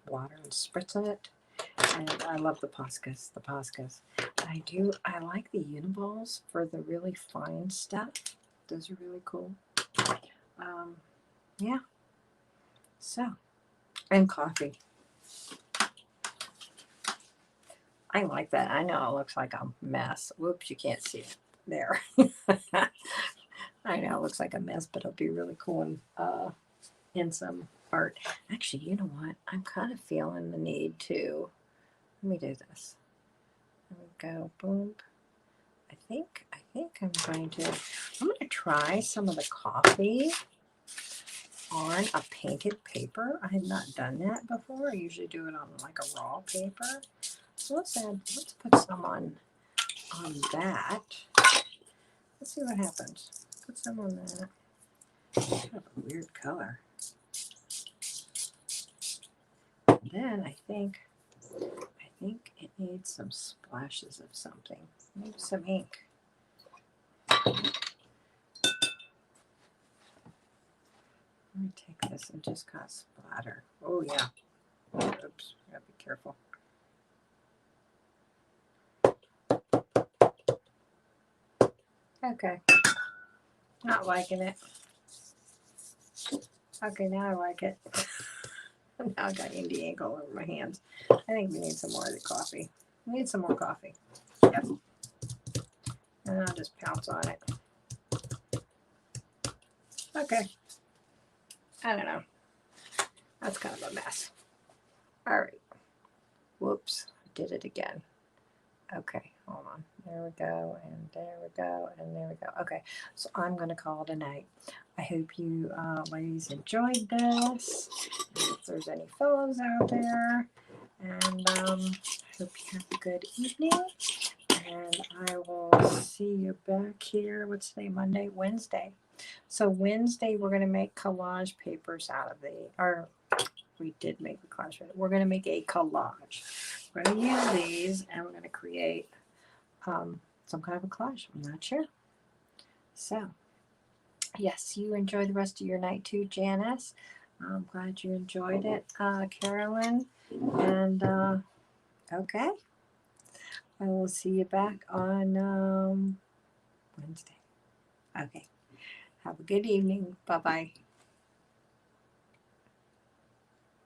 Speaker 1: water and spritz in it. And I love the Poscas. I like the Uniballs for the really fine stuff. Those are really cool. Yeah. So, and coffee. I like that. I know it looks like a mess. Whoops, you can't see it. There. I know it looks like a mess, but it'll be really cool in some art. Actually, you know what? I'm kind of feeling the need to, let me do this. Let me go, boom. I think I'm going to try some of the coffee on a painted paper. I have not done that before. I usually do it on like a raw paper. So let's put some on that. Let's see what happens. Put some on that. Kind of a weird color. And then I think it needs some splashes of something. Maybe some ink. Let me take this and just kind of splatter. Oh yeah. Oops, gotta be careful. Okay. Not liking it. Okay, now I like it. Now I got Indie ink all over my hands. I think we need some more of the coffee. We need some more coffee. Yep. and I'll just pounce on it. Okay. I don't know. That's kind of a mess. All right. Whoops. Did it again. Okay. Hold on. There we go. And there we go. And there we go. Okay. So I'm going to call it a night. I hope you ladies enjoyed this. If there's any fellows out there. And I hope you have a good evening. And I will see you back here. What's today? Monday? Wednesday. So Wednesday we're going to make collage papers out of we did make the collage. We're going to make a collage. We're going to use these and we're going to create some kind of a collage. I'm not sure. So, yes, you enjoy the rest of your night too, Janice. I'm glad you enjoyed it, Carolyn. And, okay. I will see you back on Wednesday. Okay. Have a good evening. Bye-bye.